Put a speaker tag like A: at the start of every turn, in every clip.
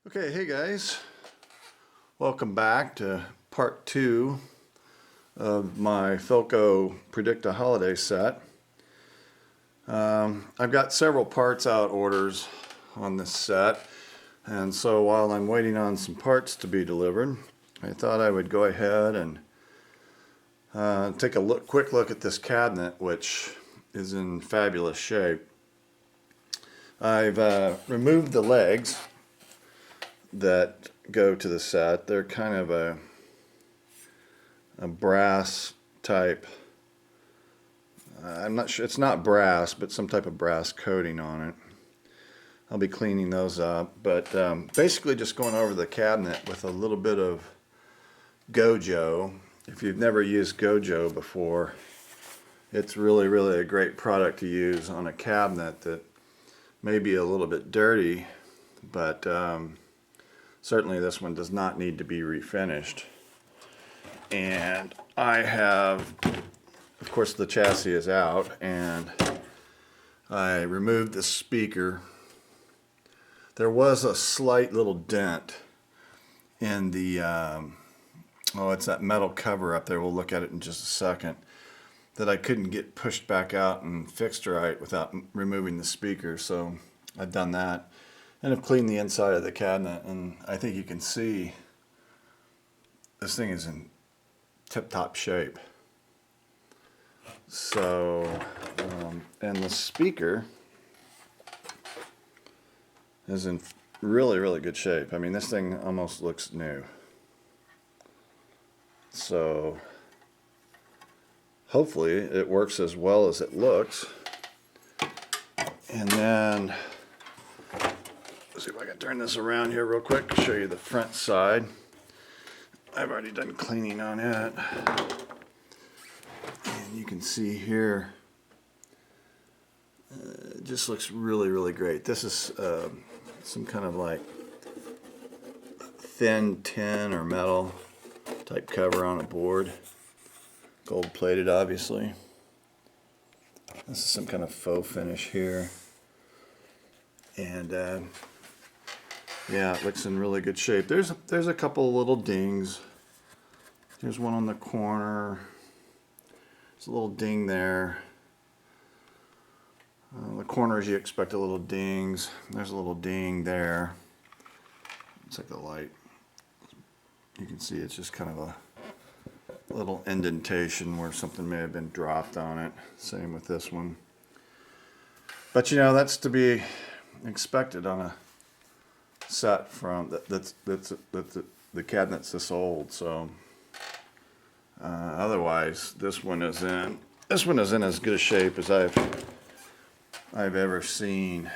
A: Okay, hey guys, welcome back to part 2 of my Philco Predicta holiday set. I've got several parts out orders on this set, and so while I'm waiting on some parts to be delivered, I thought I would go ahead and take a quick look at this cabinet, which is in fabulous shape. I've removed the legs that go to the set. They're kind of a brass type. I'm not sure, it's not brass, but some type of brass coating on it. I'll be cleaning those up, but basically just going over the cabinet with a little bit of Gojo. If you've never used Gojo before, it's really a great product to use on a cabinet that may be a little bit dirty, but certainly this one does not need to be refinished. And I have, of course, the chassis is out, and I removed the speaker. There was a slight little dent in the, it's that metal cover up there, we'll look at it in just a second, that I couldn't get pushed back out and fixed right without removing the speaker, so I've done that. And I've cleaned the inside of the cabinet, and I think you can see this thing is in tip-top shape. So, and the speaker is in really good shape. I mean, this thing almost looks new. So, hopefully it works as well as it looks. And then, let's see if I can turn this around here real quick, show you the front side. I've already done cleaning on it. And you can see here, it just looks really great. This is some kind of like thin tin or metal type cover on a board. Gold plated, obviously. This is some kind of faux finish here. And yeah, it looks in really good shape. There's a couple of little dings. There's one on the corner. There's a little ding there. The corners you expect a little dings. There's a little ding there. It's like the light. You can see it's just kind of a little indentation where something may have been dropped on it. Same with this one. But you know, that's to be expected on a set from that's the cabinet's this old. So otherwise, this one is in as good a shape as I've ever seen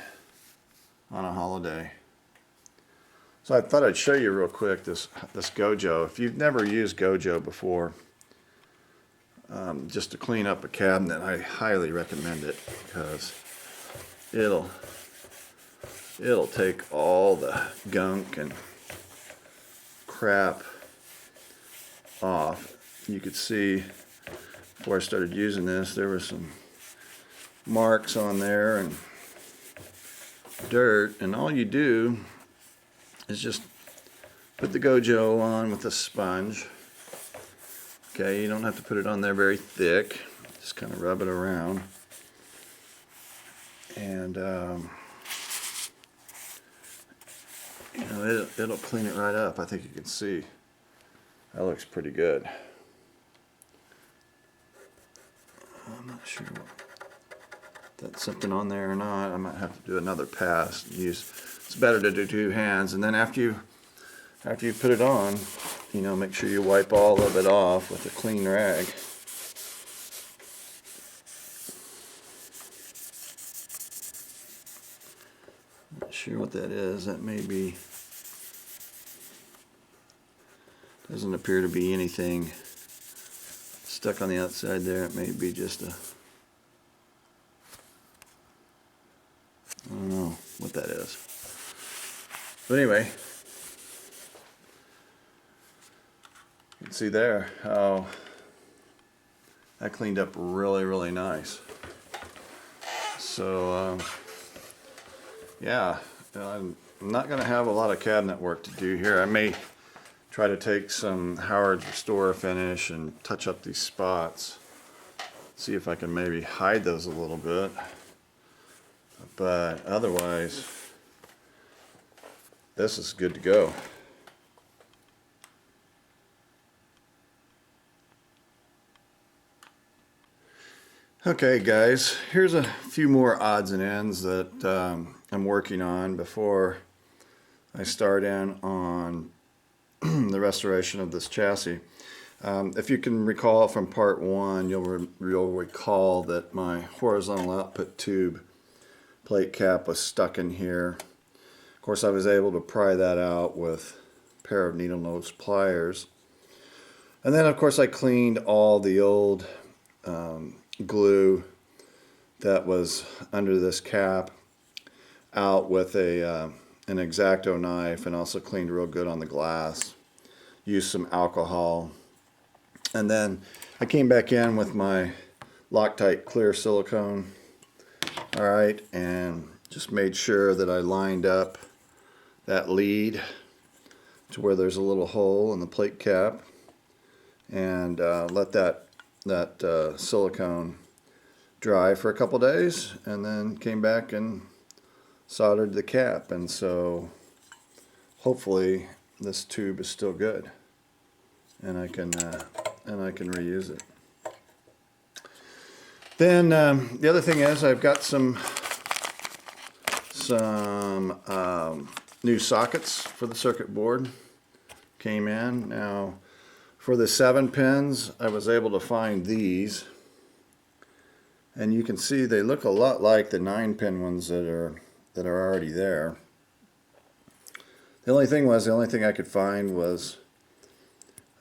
A: on a holiday. So I thought I'd show you real quick this Gojo. If you've never used Gojo before, just to clean up a cabinet, I highly recommend it, because it'll take all the gunk and crap off. You could see before I started using this, there were some marks on there and dirt, and all you do is just put the Gojo on with a sponge. Okay, you don't have to put it on there very thick, just kind of rub it around, and you know, it'll clean it right up. I think you can see that looks pretty good. I'm not sure if that's something on there or not. I might have to do another pass. It's better to do two hands, and then after you put it on, you know, make sure you wipe all of it off with a clean rag. Not sure what that is. That may be, doesn't appear to be anything stuck on the outside there. It may be just a, I don't know what that is. But anyway, you can see there how that cleaned up really nice. So yeah, I'm not going to have a lot of cabinet work to do here. I may try to take some Howard Restore finish and touch up these spots. See if I can maybe hide those a little bit. But otherwise, this is good to go. Okay guys, here's a few more odds and ends that I'm working on before I start in on the restoration of this chassis. If you can recall from part one, you'll recall that my horizontal output tube plate cap was stuck in here. Of course, I was able to pry that out with a pair of needle nose pliers. And then of course I cleaned all the old glue that was under this cap out with an X-Acto knife, and also cleaned real good on the glass. Used some alcohol, and then I came back in with my Loctite clear silicone, alright, and just made sure that I lined up that lead to where there's a little hole in the plate cap, and let that silicone dry for a couple days, and then came back and soldered the cap. And so hopefully this tube is still good, and I can reuse it. Then the other thing is I've got some new sockets for the circuit board. Came in. Now for the 7 pins, I was able to find these, and you can see they look a lot like the 9-pin ones that are already there. The only thing I could find was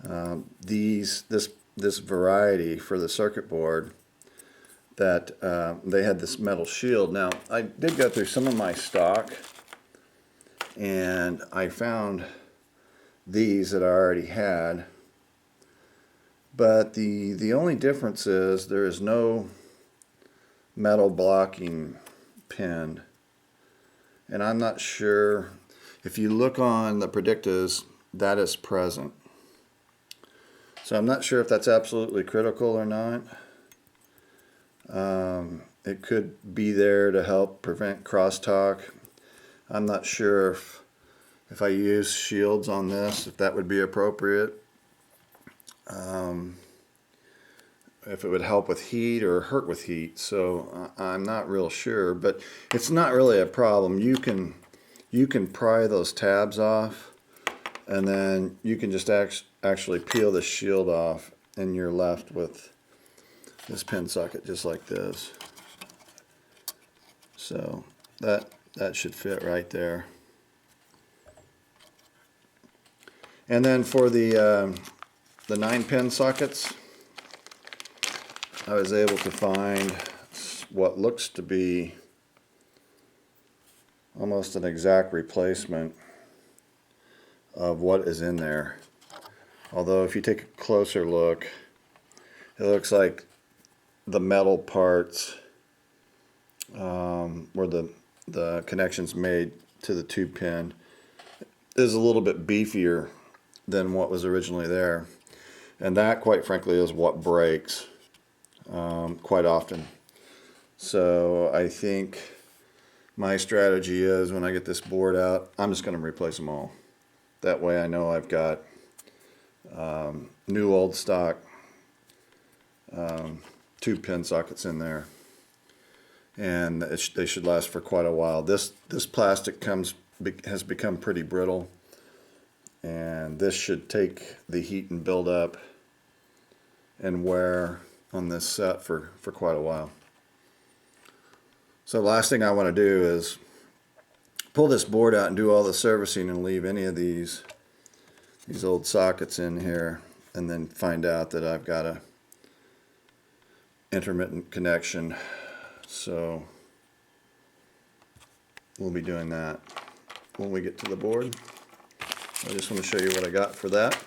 A: this variety for the circuit board, that they had this metal shield. Now I did go through some of my stock, and I found these that I already had. But the only difference is there is no metal blocking pin, and I'm not sure if you look on the Predictas that is present. So I'm not sure if that's absolutely critical or not. It could be there to help prevent crosstalk. I'm not sure if I use shields on this, if that would be appropriate. If it would help with heat or hurt with heat, so I'm not real sure, but it's not really a problem. You can pry those tabs off, and then you can just actually peel the shield off, and you're left with this pin socket just like this. So that should fit right there. And then for the 9-pin sockets, I was able to find what looks to be almost an exact replacement of what is in there. Although if you take a closer look, it looks like the metal parts where the connections made to the tube pin is a little bit beefier than what was originally there. And that, quite frankly, is what breaks quite often. So I think my strategy is, when I get this board out, I'm just going to replace them all. That way I know I've got new old stock tube pin sockets in there, and they should last for quite a while. This plastic has become pretty brittle, and this should take the heat and build up and wear on this set for quite a while. So the last thing I want to do is pull this board out and do all the servicing and leave any of these old sockets in here, and then find out that I've got a intermittent connection. So we'll be doing that when we get to the board. I just want to show you what I got for that.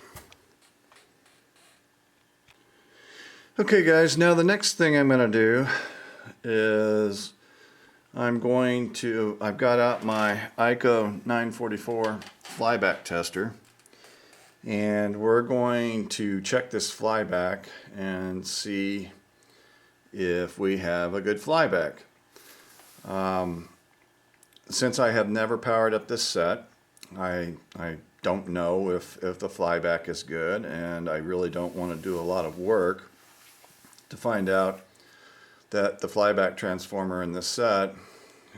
A: Okay guys, now the next thing I'm going to do is I've got out my ICO 944 flyback tester, and we're going to check this flyback and see if we have a good flyback. Since I have never powered up this set, I don't know if the flyback is good, and I really don't want to do a lot of work to find out that the flyback transformer in this set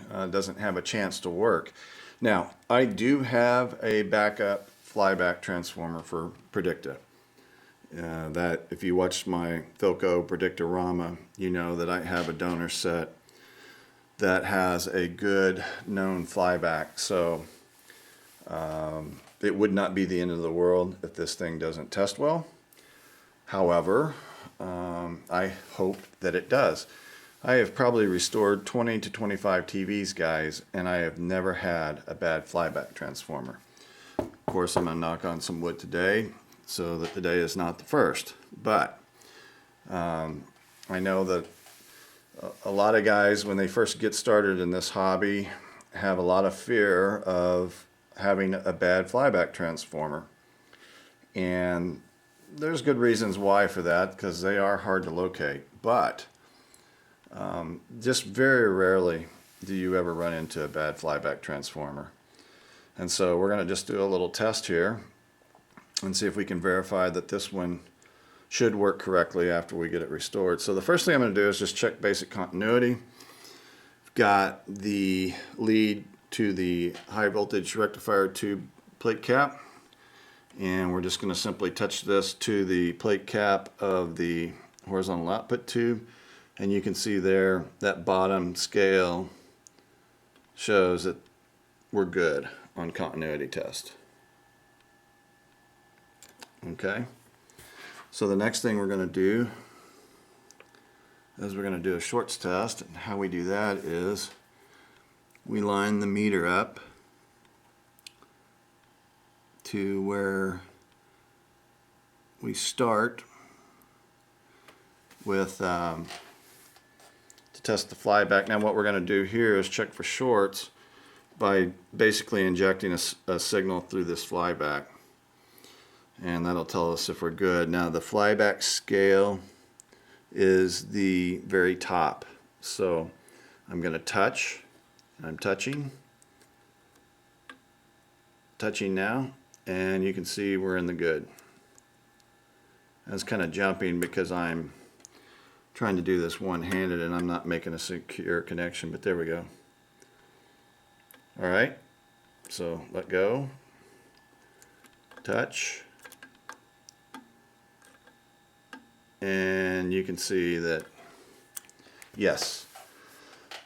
A: doesn't have a chance to work. Now, I do have a backup flyback transformer for Predicta. That if you watched my Philco Predicta Rama, you know that I have a donor set that has a good known flyback. So it would not be the end of the world if this thing doesn't test well. However, I hope that it does. I have probably restored 20 to 25 TVs, guys, and I have never had a bad flyback transformer. Of course, I'm going to knock on some wood today so that today is not the first. But I know that a lot of guys, when they first get started in this hobby, have a lot of fear of having a bad flyback transformer. And there's good reasons why for that, because they are hard to locate. But just very rarely do you ever run into a bad flyback transformer. And so we're going to just do a little test here and see if we can verify that this one should work correctly after we get it restored. So the first thing I'm going to do is just check basic continuity. I've got the lead to the high voltage rectifier tube plate cap, and we're just going to simply touch this to the plate cap of the horizontal output tube, and you can see there that bottom scale shows that we're good on continuity test. Okay, so the next thing we're going to do is we're going to do a shorts test, and how we do that is we line the meter up to where we start with to test the flyback. Now what we're going to do here is check for shorts by basically injecting a signal through this flyback, and that'll tell us if we're good. Now the flyback scale is the very top, so I'm going to touch. I'm touching now, and you can see we're in the good. That's kind of jumping because I'm trying to do this one-handed and I'm not making a secure connection, but there we go. All right, so let go, touch, and you can see that, yes,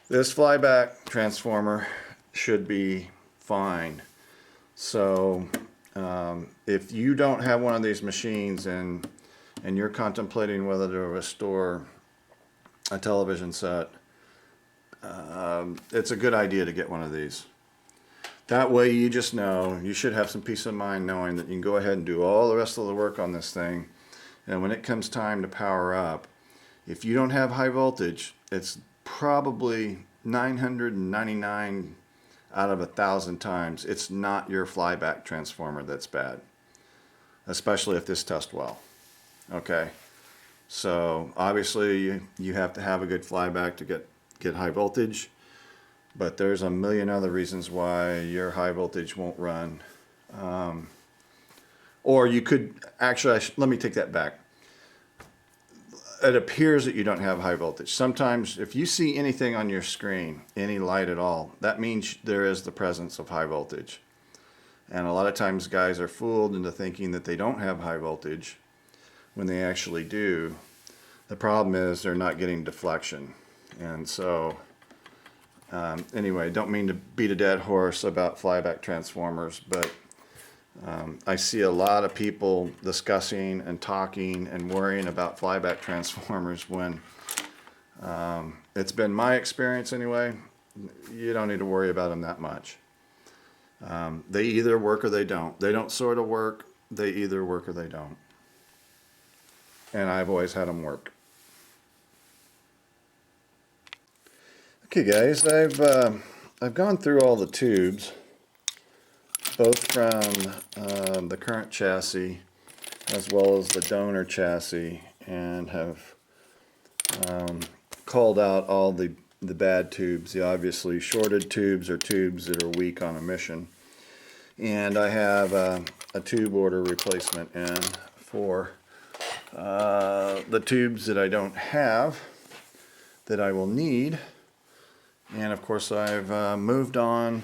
A: this flyback transformer should be fine. So if you don't have one of these machines and you're contemplating whether to restore a television set, it's a good idea to get one of these. That way you just know, you should have some peace of mind knowing that you can go ahead and do all the rest of the work on this thing, and when it comes time to power up, if you don't have high voltage, it's probably 999 out of 1,000 times it's not your flyback transformer that's bad, especially if this tests well. Okay, so obviously you have to have a good flyback to get high voltage, but there's a million other reasons why your high voltage won't run. Or you could actually, let me take that back. It appears that you don't have high voltage. Sometimes if you see anything on your screen, any light at all, that means there is the presence of high voltage. And a lot of times guys are fooled into thinking that they don't have high voltage when they actually do. The problem is they're not getting deflection. And so anyway, don't mean to beat a dead horse about flyback transformers, but I see a lot of people discussing and talking and worrying about flyback transformers when it's been my experience anyway, you don't need to worry about them that much. They either work or they don't. They don't sort of work. They either work or they don't. And I've always had them work. Okay guys, I've gone through all the tubes, both from the current chassis as well as the donor chassis, and have called out all the bad tubes, the obviously shorted tubes or tubes that are weak on emission. And I have a tube order replacement in for the tubes that I don't have that I will need. And of course I've moved on,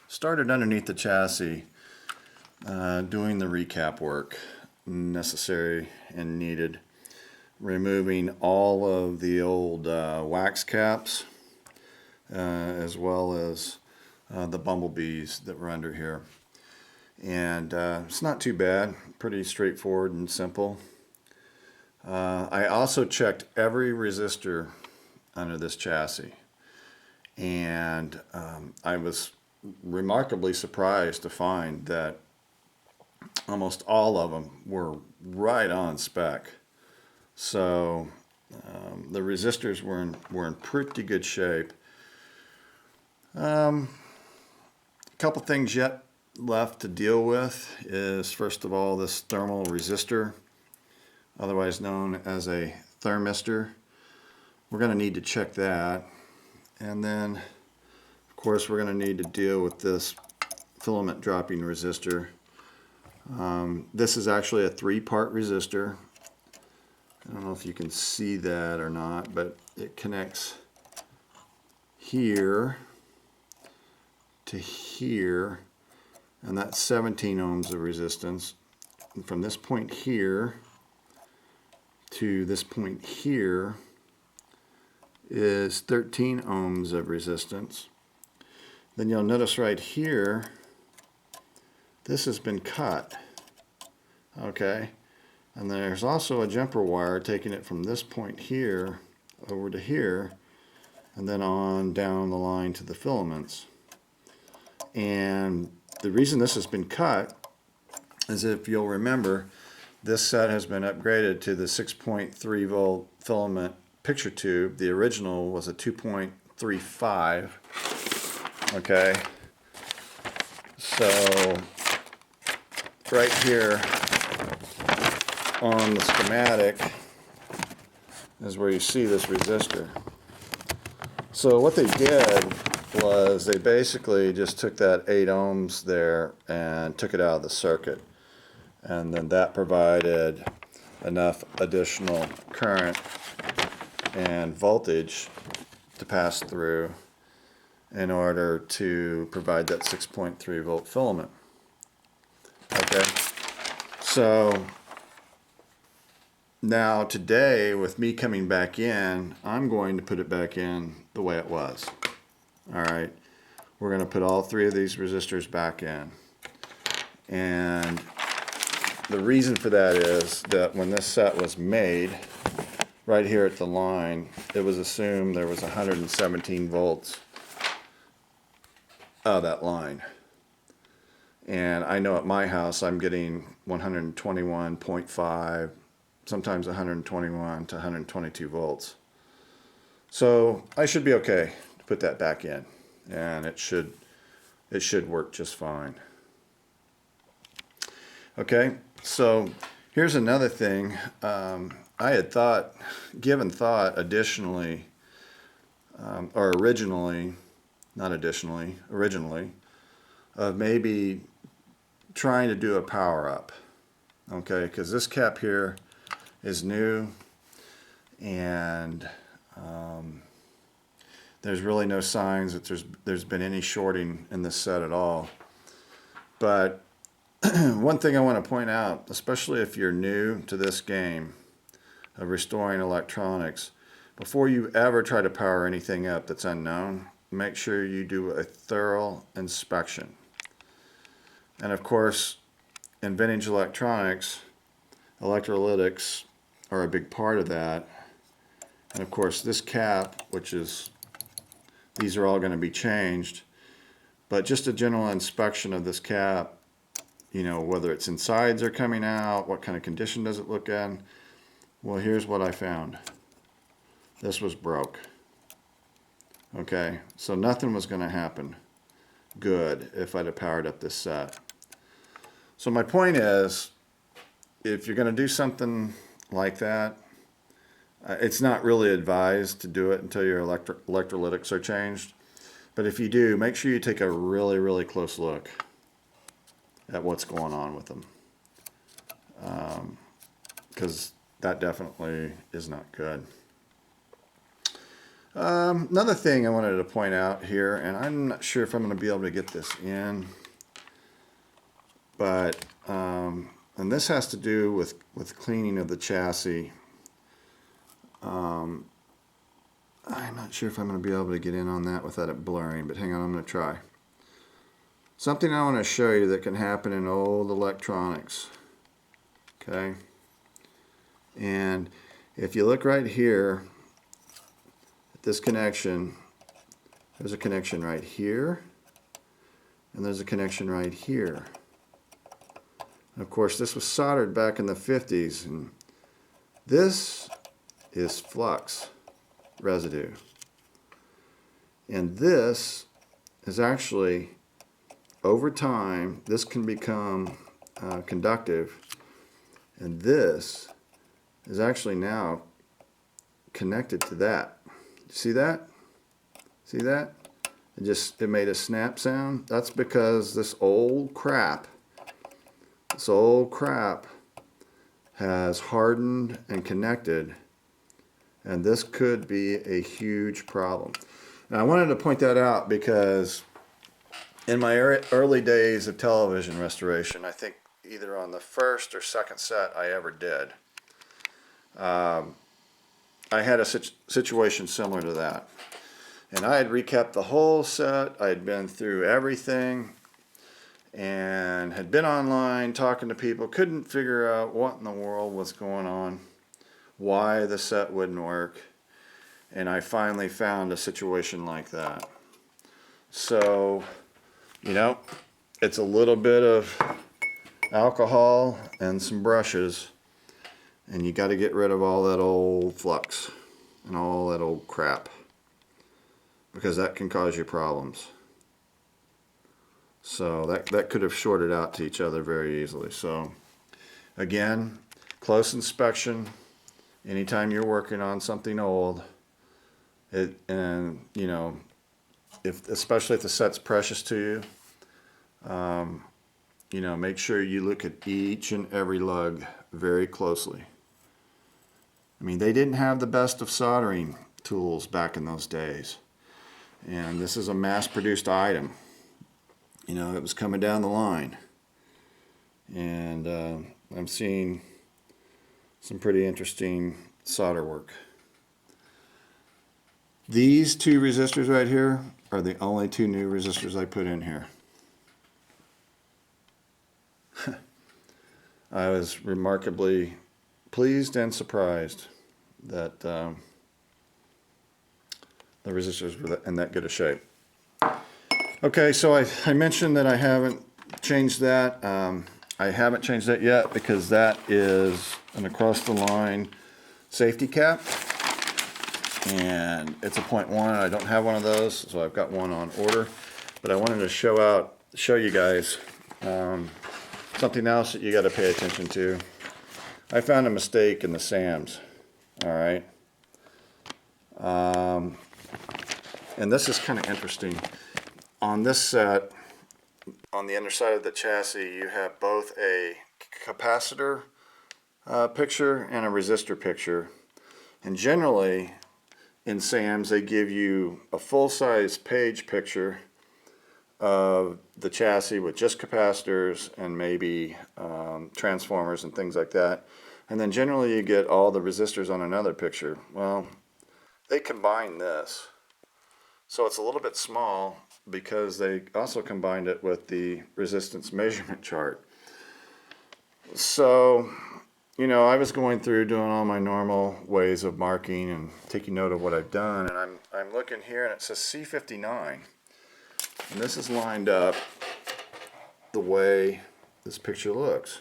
A: started underneath the chassis, doing the recap work necessary and needed, removing all of the old wax caps as well as the bumblebees that were under here. And it's not too bad, pretty straightforward and simple. I also checked every resistor under this chassis, and I was remarkably surprised to find that almost all of them were right on spec. So the resistors were in pretty good shape. A couple things yet left to deal with is, first of all, this thermal resistor, otherwise known as a thermistor. We're going to need to check that. And then, of course, we're going to need to deal with this filament dropping resistor. This is actually a 3-part resistor. I don't know if you can see that or not, but it connects here to here, and that's 17 ohms of resistance. And from this point here to this point here is 13 ohms of resistance. Then you'll notice right here, this has been cut. Okay, and there's also a jumper wire taking it from this point here over to here, and then on down the line to the filaments. And the reason this has been cut is, if you'll remember, this set has been upgraded to the 6.3 volt filament picture tube. The original was a 2.35. Okay, so right here on the schematic is where you see this resistor. So what they did was they basically just took that 8 ohms there and took it out of the circuit, and then that provided enough additional current and voltage to pass through in order to provide that 6.3 volt filament. Okay, so now today, with me coming back in, I'm going to put it back in the way it was. Alright, we're going to put all 3 of these resistors back in. And the reason for that is that when this set was made, right here at the line, it was assumed there was 117 volts out of that line. And I know at my house I'm getting 121.5, sometimes 121 to 122 volts. So I should be okay to put that back in, and it should work just fine. Okay, so here's another thing. I had given thought additionally, or originally, not additionally, originally, of maybe trying to do a power up. Okay, because this cap here is new, and there's really no signs that there's been any shorting in this set at all. But one thing I want to point out, especially if you're new to this game of restoring electronics, before you ever try to power anything up that's unknown, make sure you do a thorough inspection. And of course, in vintage electronics, electrolytics are a big part of that. And of course, this cap, these are all going to be changed, but just a general inspection of this cap, you know, whether its insides are coming out, what kind of condition does it look in. Well, here's what I found. This was broke. Okay, so nothing was going to happen good if I'd have powered up this set. So my point is, if you're going to do something like that, it's not really advised to do it until your electrolytics are changed. But if you do, make sure you take a really, really close look at what's going on with them. Because that definitely is not good. Another thing I wanted to point out here, and I'm not sure if I'm going to be able to get this in, but, and this has to do with cleaning of the chassis. I'm not sure if I'm going to be able to get in on that without it blurring, but hang on, I'm going to try. Something I want to show you that can happen in old electronics. Okay. And if you look right here at this connection, there's a connection right here, and there's a connection right here. And of course, this was soldered back in the 50s, and this is flux residue. And this is actually, over time, this can become conductive, and this is actually now connected to that. See that? See that? It made a snap sound. That's because this old crap has hardened and connected, and this could be a huge problem. And I wanted to point that out because in my early days of television restoration, I think either on the first or second set I ever did, I had a situation similar to that. And I had recapped the whole set. I had been through everything and had been online talking to people, couldn't figure out what in the world was going on, why the set wouldn't work. And I finally found a situation like that. So, you know, it's a little bit of alcohol and some brushes, and you got to get rid of all that old flux and all that old crap, because that can cause you problems. So that could have shorted out to each other very easily. So again, close inspection anytime you're working on something old. And you know, especially if the set's precious to you, you know, make sure you look at each and every lug very closely. I mean, they didn't have the best of soldering tools back in those days, and this is a mass-produced item. You know, it was coming down the line, and I'm seeing some pretty interesting solder work. These two resistors right here are the only two new resistors I put in here. I was remarkably pleased and surprised that the resistors were in that good a shape. Okay, so I mentioned that I haven't changed that. I haven't changed that yet because that is an across the line safety cap, and it's a 0.1. I don't have one of those, so I've got one on order. But I wanted to show you guys something else that you got to pay attention to. I found a mistake in the SAMs. All right, and this is kind of interesting. On this set, on the underside of the chassis, you have both a capacitor picture and a resistor picture. And generally, in SAMs, they give you a full-size page picture of the chassis with just capacitors and maybe transformers and things like that. And then generally you get all the resistors on another picture. Well, they combine this. So it's a little bit small because they also combined it with the resistance measurement chart. So, you know, I was going through doing all my normal ways of marking and taking note of what I've done, and I'm looking here and it says C59. And this is lined up the way this picture looks.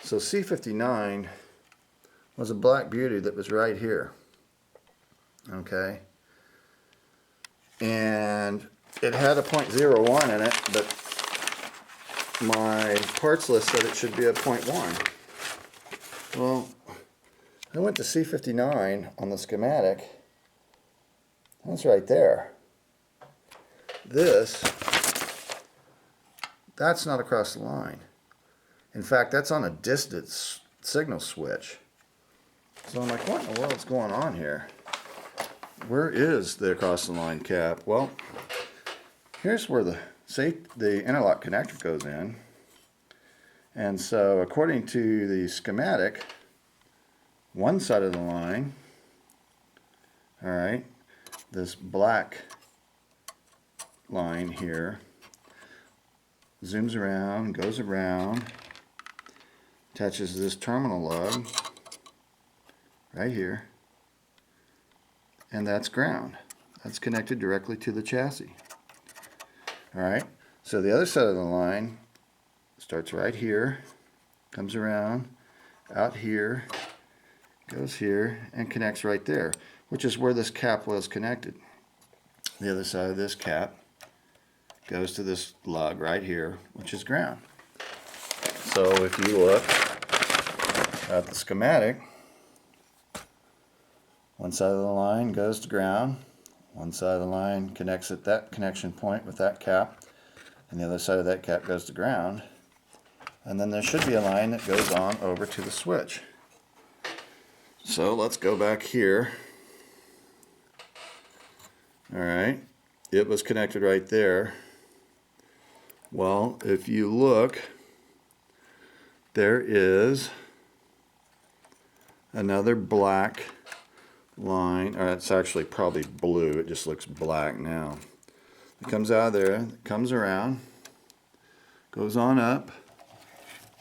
A: So C59 was a black beauty that was right here. Okay? and it had a 0.01 in it, but my parts list said it should be a 0.1. Well, I went to C59 on the schematic. That's right there. That's not across the line. In fact, that's on a distance signal switch. So I'm like, what in the world's going on here? Where is the across the line cap? Well, here's where the interlock connector goes in. And so according to the schematic, one side of the line, all right, this black line here, zooms around, goes around, attaches this terminal lug right here, and that's ground. That's connected directly to the chassis. All right, so the other side of the line starts right here, comes around, out here, goes here, and connects right there, which is where this cap was connected. The other side of this cap goes to this lug right here, which is ground. So if you look at the schematic, one side of the line goes to ground, one side of the line connects at that connection point with that cap, and the other side of that cap goes to ground, and then there should be a line that goes on over to the switch. So let's go back here. Alright, it was connected right there. Well, if you look, there is another black line, or it's actually probably blue, it just looks black now. It comes out of there, comes around, goes on up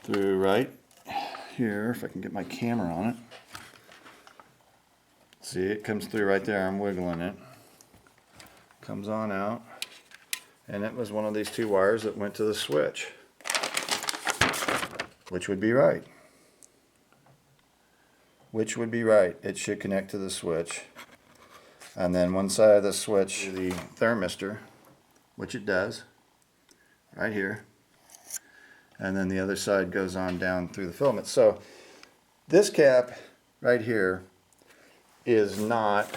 A: through right here, if I can get my camera on it. See, it comes through right there, I'm wiggling it. Comes on out, and it was one of these two wires that went to the switch, which would be right. Which would be right. It should connect to the switch. And then one side of the switch, the thermistor, which it does, right here. And then the other side goes on down through the filament. So this cap right here is not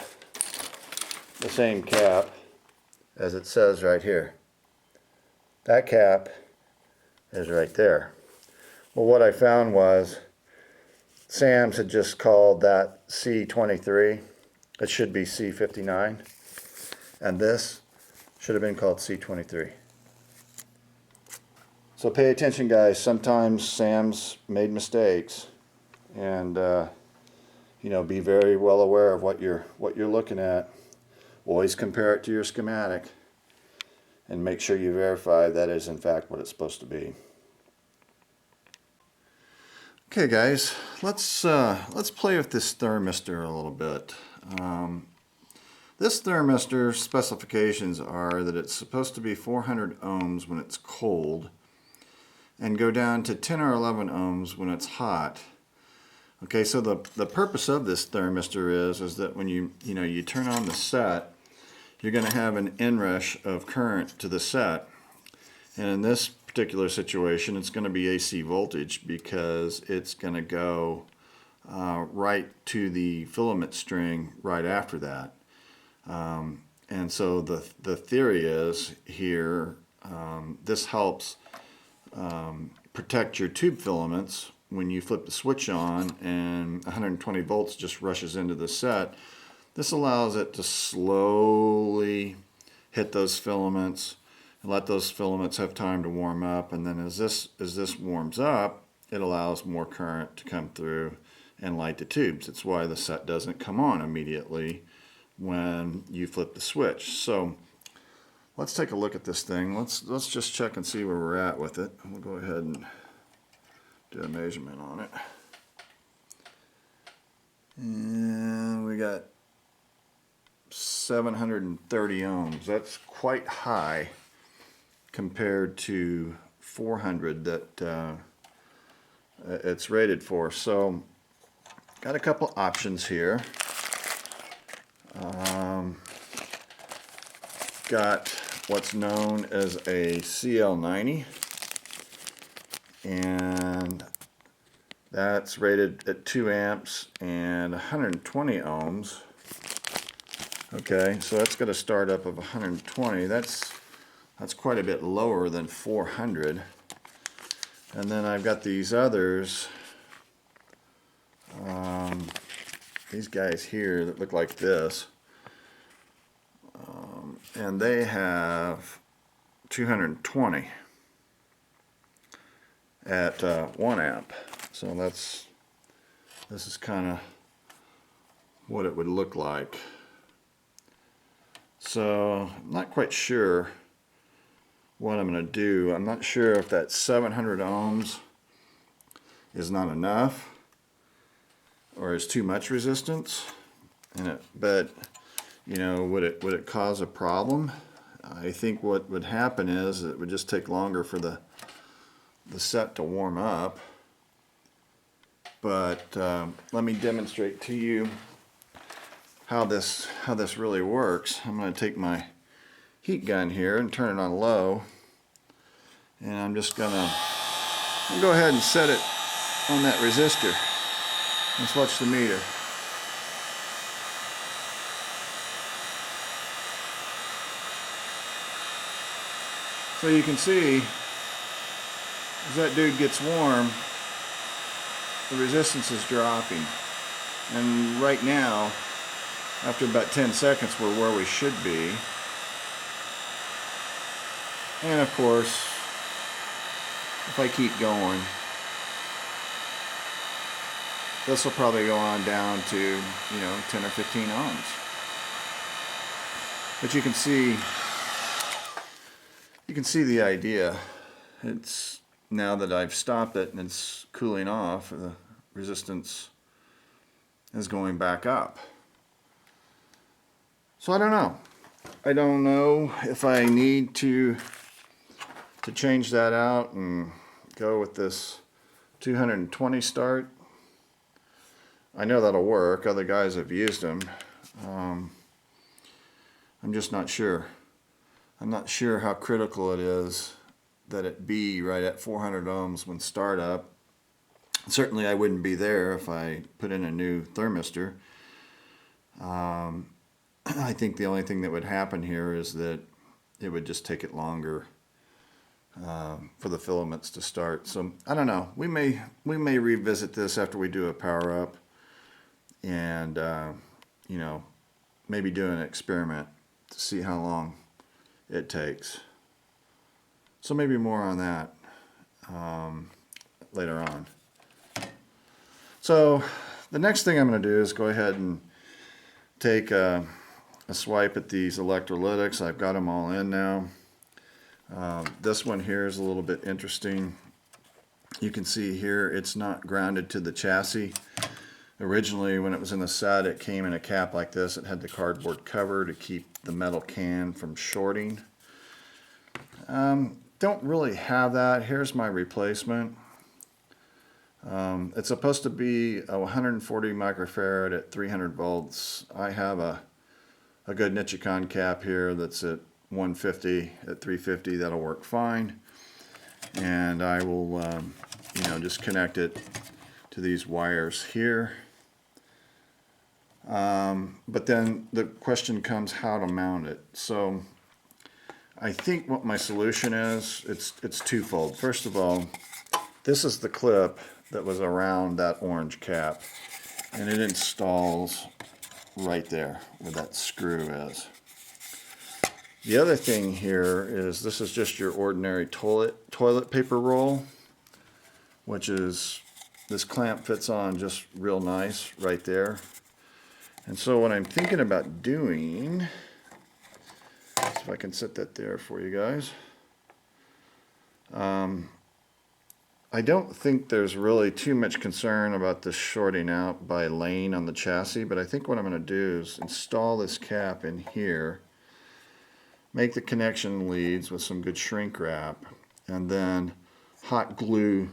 A: the same cap as it says right here. That cap is right there. Well, what I found was Sam's had just called that C23. It should be C59. And this should have been called C23. So pay attention, guys. Sometimes Sam's made mistakes, and you know, be very well aware of what you're looking at. Always compare it to your schematic, and make sure you verify that is in fact what it's supposed to be. Okay, guys, let's play with this thermistor a little bit. This thermistor specifications are that it's supposed to be 400 ohms when it's cold, and go down to 10 or 11 ohms when it's hot. Okay, so the purpose of this thermistor is that when you turn on the set, you're going to have an inrush of current to the set. And in this particular situation, it's going to be AC voltage, because it's going to go right to the filament string right after that. And so the theory is here, this helps protect your tube filaments when you flip the switch on and 120 volts just rushes into the set. This allows it to slowly hit those filaments and let those filaments have time to warm up, and then as this warms up, it allows more current to come through and light the tubes. It's why the set doesn't come on immediately when you flip the switch. So let's take a look at this thing. Let's just check and see where we're at with it. We'll go ahead and do a measurement on it. And we got 730 ohms. That's quite high compared to 400 that it's rated for. So got a couple options here. got what's known as a CL90, and that's rated at 2 amps and 120 ohms. Okay, so that's got a startup of 120. That's quite a bit lower than 400. And then I've got these others, these guys here that look like this, and they have 220 at 1 amp. So this is kind of what it would look like. So I'm not quite sure what I'm going to do. I'm not sure if that 700 ohms is not enough or is too much resistance. But you know, would it cause a problem? I think what would happen is it would just take longer for the set to warm up. But let me demonstrate to you how this really works. I'm going to take my heat gun here and turn it on low, and I'm just going to go ahead and set it on that resistor. Let's watch the meter. So you can see as that dude gets warm, the resistance is dropping, and right now after about 10 seconds we're where we should be. And of course, if I keep going, this will probably go on down to, you know, 10 or 15 ohms. But you can see the idea. It's now that I've stopped it and it's cooling off, the resistance is going back up. So I don't know. I don't know if I need to change that out and go with this 220 start. I know that'll work. Other guys have used them. I'm just not sure. I'm not sure how critical it is that it be right at 400 ohms when start up. Certainly I wouldn't be there if I put in a new thermistor. I think the only thing that would happen here is that it would just take it longer for the filaments to start. So I don't know. We may revisit this after we do a power up, and you know, maybe do an experiment to see how long it takes. So maybe more on that later on. So the next thing I'm going to do is go ahead and take a swipe at these electrolytics. I've got them all in now. This one here is a little bit interesting. You can see here it's not grounded to the chassis. Originally, when it was in the set, it came in a cap like this. It had the cardboard cover to keep the metal can from shorting. Don't really have that. Here's my replacement. It's supposed to be a 140 microfarad at 300 volts. I have a good Nichicon cap here that's at 150 at 350. That'll work fine. And I will, you know, just connect it to these wires here. But then the question comes how to mount it. So I think what my solution is, it's twofold. First of all, this is the clip that was around that orange cap, and it installs right there where that screw is. The other thing here is this is just your ordinary toilet paper roll, which is, this clamp fits on just real nice right there. And so what I'm thinking about doing, see if I can set that there for you guys. I don't think there's really too much concern about this shorting out by lane on the chassis, but I think what I'm going to do is install this cap in here, make the connection leads with some good shrink wrap, and then hot glue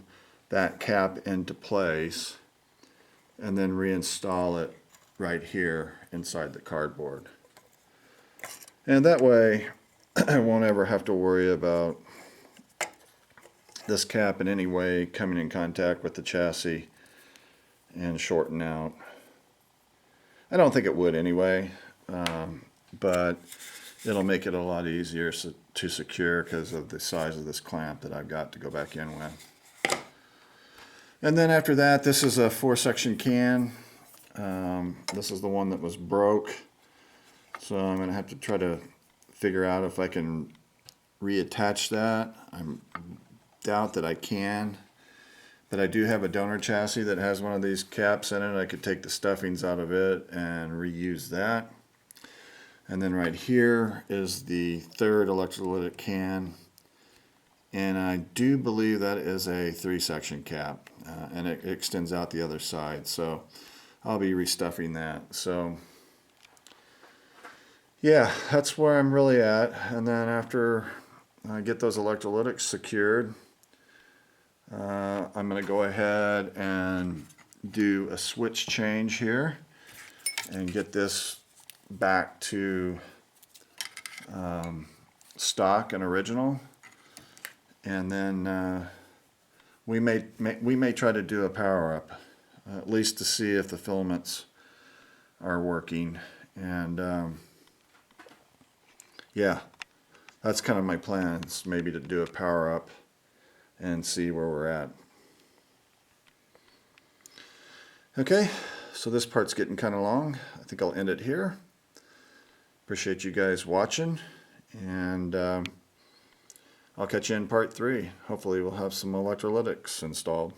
A: that cap into place, and then reinstall it right here inside the cardboard. And that way I won't ever have to worry about this cap in any way coming in contact with the chassis and shorting out. I don't think it would anyway, but it'll make it a lot easier to secure because of the size of this clamp that I've got to go back in with. And then after that, this is a 4-section can. This is the one that was broke, so I'm going to have to try to figure out if I can reattach that. I doubt that I can, but I do have a donor chassis that has one of these caps in it. I could take the stuffings out of it and reuse that. And then right here is the 3rd electrolytic can, and I do believe that is a 3-section cap, and it extends out the other side, so I'll be restuffing that. So yeah, that's where I'm really at. And then after I get those electrolytics secured, I'm going to go ahead and do a switch change here and get this back to stock and original. And then we may try to do a power up, at least to see if the filaments are working. And yeah, that's kind of my plans, maybe to do a power up and see where we're at. Okay, so this part's getting kind of long. I think I'll end it here. Appreciate you guys watching, and I'll catch you in part 3. Hopefully we'll have some electrolytics installed.